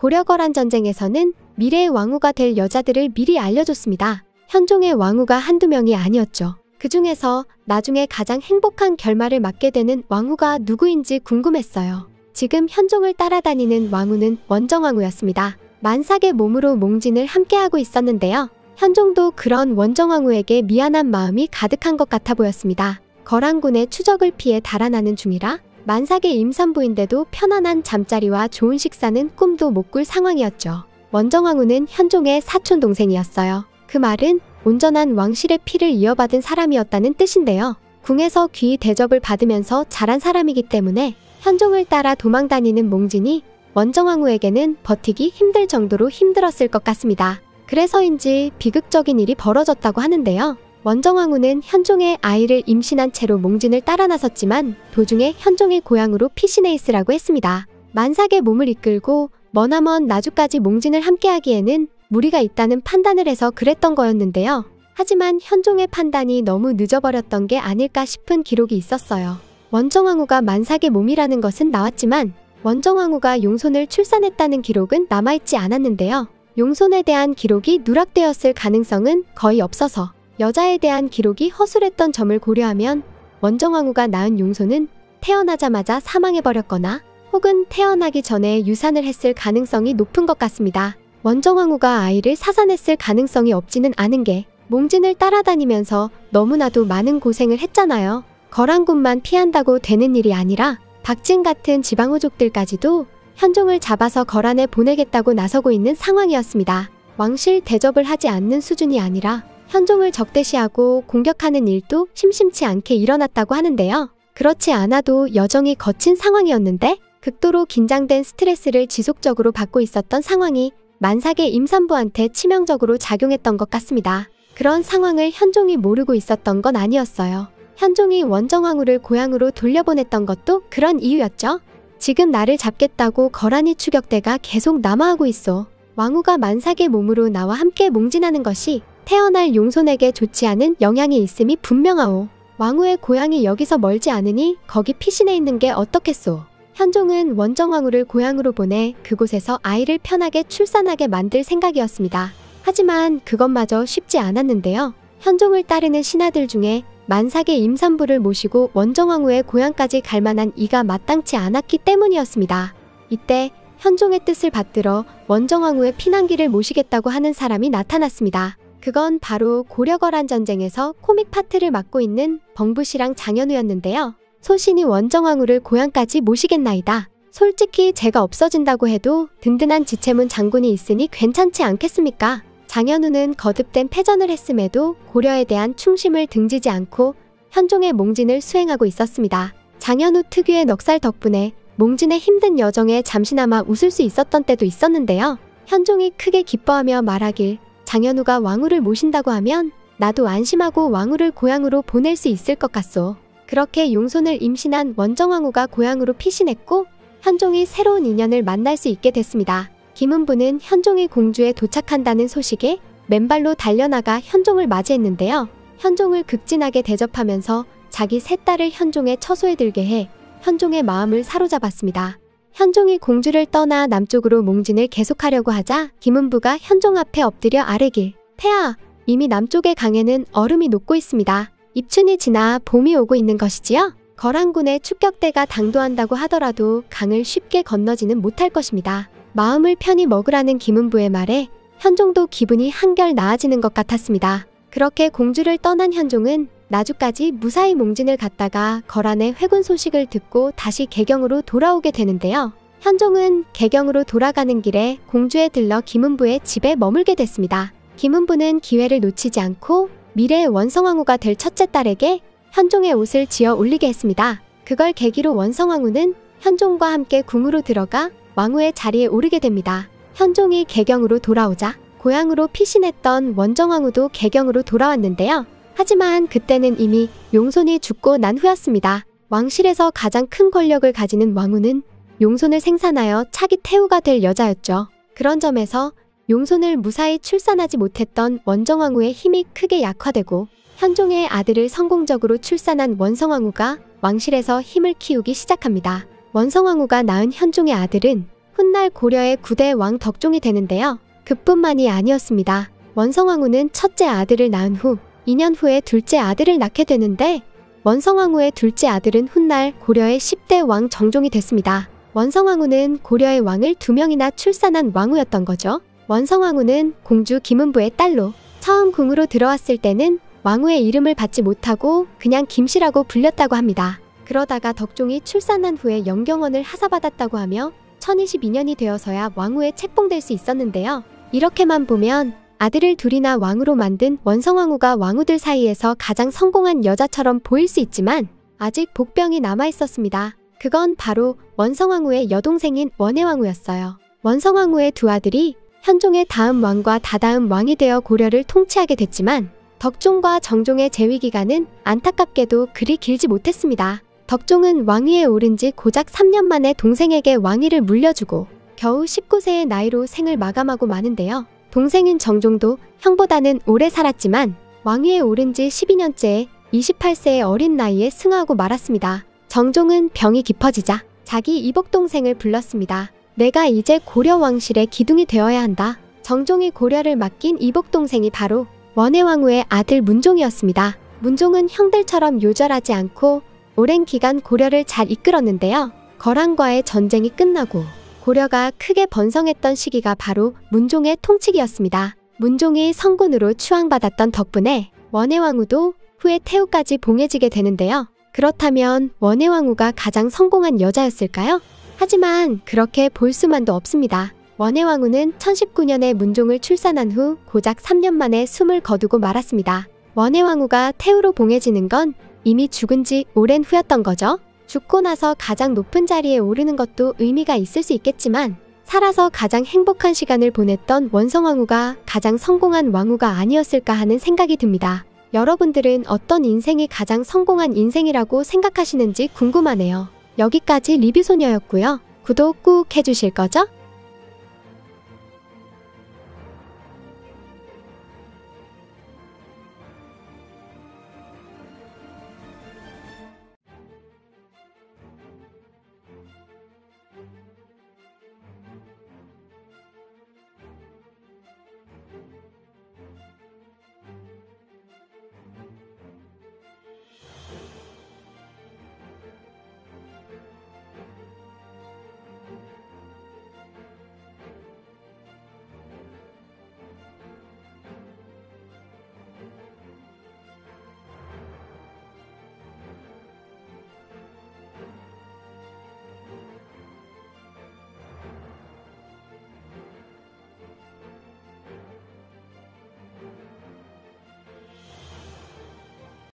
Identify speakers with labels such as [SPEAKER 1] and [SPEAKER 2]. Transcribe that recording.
[SPEAKER 1] 고려거란 전쟁에서는 미래의 왕후가 될 여자들을 미리 알려줬습니다. 현종의 왕후가 한두 명이 아니었죠. 그 중에서 나중에 가장 행복한 결말을 맞게 되는 왕후가 누구인지 궁금했어요. 지금 현종을 따라다니는 왕후는 원정왕후였습니다. 만삭의 몸으로 몽진을 함께하고 있었는데요. 현종도 그런 원정왕후에게 미안한 마음이 가득한 것 같아 보였습니다. 거란군의 추적을 피해 달아나는 중이라 만삭의 임산부인데도 편안한 잠자리와 좋은 식사는 꿈도 못 꿀 상황이었죠. 원정왕후는 현종의 사촌 동생이었어요. 그 말은 온전한 왕실의 피를 이어받은 사람이었다는 뜻인데요. 궁에서 귀히 대접을 받으면서 자란 사람이기 때문에 현종을 따라 도망다니는 몽진이 원정왕후에게는 버티기 힘들 정도로 힘들었을 것 같습니다. 그래서인지 비극적인 일이 벌어졌다고 하는데요. 원정왕후는 현종의 아이를 임신한 채로 몽진을 따라 나섰지만 도중에 현종의 고향으로 피신해 있으라고 했습니다. 만삭의 몸을 이끌고 머나먼 나주까지 몽진을 함께하기에는 무리가 있다는 판단을 해서 그랬던 거였는데요. 하지만 현종의 판단이 너무 늦어버렸던 게 아닐까 싶은 기록이 있었어요. 원정왕후가 만삭의 몸이라는 것은 나왔지만 원정왕후가 용손을 출산했다는 기록은 남아있지 않았는데요. 용손에 대한 기록이 누락되었을 가능성은 거의 없어서 여자에 대한 기록이 허술했던 점을 고려하면 원정왕후가 낳은 용손은 태어나자마자 사망해버렸거나 혹은 태어나기 전에 유산을 했을 가능성이 높은 것 같습니다. 원정왕후가 아이를 사산했을 가능성이 없지는 않은 게 몽진을 따라다니면서 너무나도 많은 고생을 했잖아요. 거란군만 피한다고 되는 일이 아니라 박진 같은 지방호족들까지도 현종을 잡아서 거란에 보내겠다고 나서고 있는 상황이었습니다. 왕실 대접을 하지 않는 수준이 아니라 현종을 적대시하고 공격하는 일도 심심치 않게 일어났다고 하는데요. 그렇지 않아도 여정이 거친 상황이었는데 극도로 긴장된 스트레스를 지속적으로 받고 있었던 상황이 만삭의 임산부한테 치명적으로 작용했던 것 같습니다. 그런 상황을 현종이 모르고 있었던 건 아니었어요. 현종이 원정왕후를 고향으로 돌려보냈던 것도 그런 이유였죠. 지금 나를 잡겠다고 거란이 추격대가 계속 남아하고 있어. 왕후가 만삭의 몸으로 나와 함께 몽진하는 것이 태어날 용손에게 좋지 않은 영향이 있음이 분명하오. 왕후의 고향이 여기서 멀지 않으니 거기 피신해 있는 게 어떻겠소. 현종은 원정왕후를 고향으로 보내 그곳에서 아이를 편하게 출산하게 만들 생각이었습니다. 하지만 그것마저 쉽지 않았는데요. 현종을 따르는 신하들 중에 만삭의 임산부를 모시고 원정왕후의 고향까지 갈 만한 이가 마땅치 않았기 때문이었습니다. 이때 현종의 뜻을 받들어 원정왕후의 피난기를 모시겠다고 하는 사람이 나타났습니다. 그건 바로 고려거란 전쟁에서 코믹 파트를 맡고 있는 벙부시랑 장현우였는데요. 소신이 원정왕후를 고향까지 모시겠나이다. 솔직히 제가 없어진다고 해도 든든한 지체문 장군이 있으니 괜찮지 않겠습니까? 장현우는 거듭된 패전을 했음에도 고려에 대한 충심을 등지지 않고 현종의 몽진을 수행하고 있었습니다. 장현우 특유의 넉살 덕분에 몽진의 힘든 여정에 잠시나마 웃을 수 있었던 때도 있었는데요. 현종이 크게 기뻐하며 말하길 장현우가 왕후를 모신다고 하면 나도 안심하고 왕후를 고향으로 보낼 수 있을 것 같소. 그렇게 용손을 임신한 원정왕후가 고향으로 피신했고 현종이 새로운 인연을 만날 수 있게 됐습니다. 김은부는 현종이 공주에 도착한다는 소식에 맨발로 달려나가 현종을 맞이했는데요. 현종을 극진하게 대접하면서 자기 세 딸을 현종의 처소에 들게 해 현종의 마음을 사로잡았습니다. 현종이 공주를 떠나 남쪽으로 몽진을 계속하려고 하자 김은부가 현종 앞에 엎드려 아뢰길 폐하, 이미 남쪽의 강에는 얼음이 녹고 있습니다. 입춘이 지나 봄이 오고 있는 것이지요? 거란군의 축격대가 당도한다고 하더라도 강을 쉽게 건너지는 못할 것입니다. 마음을 편히 먹으라는 김은부의 말에 현종도 기분이 한결 나아지는 것 같았습니다. 그렇게 공주를 떠난 현종은 나주까지 무사히 몽진을 갔다가 거란의 회군 소식을 듣고 다시 개경으로 돌아오게 되는데요. 현종은 개경으로 돌아가는 길에 공주에 들러 김은부의 집에 머물게 됐습니다. 김은부는 기회를 놓치지 않고 미래의 원성왕후가 될 첫째 딸에게 현종의 옷을 지어 올리게 했습니다. 그걸 계기로 원성왕후는 현종과 함께 궁으로 들어가 왕후의 자리에 오르게 됩니다. 현종이 개경으로 돌아오자 고향으로 피신했던 원정왕후도 개경으로 돌아왔는데요. 하지만 그때는 이미 용손이 죽고 난 후였습니다. 왕실에서 가장 큰 권력을 가지는 왕후는 용손을 생산하여 차기 태후가 될 여자였죠. 그런 점에서 용손을 무사히 출산하지 못했던 원정왕후의 힘이 크게 약화되고 현종의 아들을 성공적으로 출산한 원성왕후가 왕실에서 힘을 키우기 시작합니다. 원성왕후가 낳은 현종의 아들은 훗날 고려의 9대 왕 덕종이 되는데요. 그뿐만이 아니었습니다. 원성왕후는 첫째 아들을 낳은 후 2년 후에 둘째 아들을 낳게 되는데 원성왕후의 둘째 아들은 훗날 고려의 10대 왕 정종이 됐습니다. 원성왕후는 고려의 왕을 2명이나 출산한 왕후였던 거죠. 원성왕후는 공주 김은부의 딸로 처음 궁으로 들어왔을 때는 왕후의 이름을 받지 못하고 그냥 김씨라고 불렸다고 합니다. 그러다가 덕종이 출산한 후에 영경원을 하사받았다고 하며 1022년이 되어서야 왕후에 책봉될 수 있었는데요. 이렇게만 보면 아들을 둘이나 왕으로 만든 원성왕후가 왕후들 사이에서 가장 성공한 여자처럼 보일 수 있지만 아직 복병이 남아있었습니다. 그건 바로 원성왕후의 여동생인 원혜왕후였어요. 원성왕후의 두 아들이 현종의 다음 왕과 다다음 왕이 되어 고려를 통치하게 됐지만 덕종과 정종의 재위 기간은 안타깝게도 그리 길지 못했습니다. 덕종은 왕위에 오른 지 고작 3년 만에 동생에게 왕위를 물려주고 겨우 19세의 나이로 생을 마감하고 마는데요. 동생인 정종도 형보다는 오래 살았지만 왕위에 오른 지 12년째에 28세의 어린 나이에 승하하고 말았습니다. 정종은 병이 깊어지자 자기 이복동생을 불렀습니다. 내가 이제 고려 왕실의 기둥이 되어야 한다. 정종이 고려를 맡긴 이복동생이 바로 원혜왕후의 아들 문종이었습니다. 문종은 형들처럼 요절하지 않고 오랜 기간 고려를 잘 이끌었는데요. 거란과의 전쟁이 끝나고 고려가 크게 번성했던 시기가 바로 문종의 통치기였습니다. 문종이 성군으로 추앙받았던 덕분에 원혜왕후도 후에 태후까지 봉해지게 되는데요. 그렇다면 원혜왕후가 가장 성공한 여자였을까요? 하지만 그렇게 볼 수만도 없습니다. 원혜왕후는 1019년에 문종을 출산한 후 고작 3년 만에 숨을 거두고 말았습니다. 원혜왕후가 태후로 봉해지는 건 이미 죽은 지 오랜 후였던 거죠. 죽고 나서 가장 높은 자리에 오르는 것도 의미가 있을 수 있겠지만 살아서 가장 행복한 시간을 보냈던 원성왕후가 가장 성공한 왕후가 아니었을까 하는 생각이 듭니다. 여러분들은 어떤 인생이 가장 성공한 인생이라고 생각하시는지 궁금하네요. 여기까지 리뷰소녀였고요. 구독 꾹 해주실 거죠?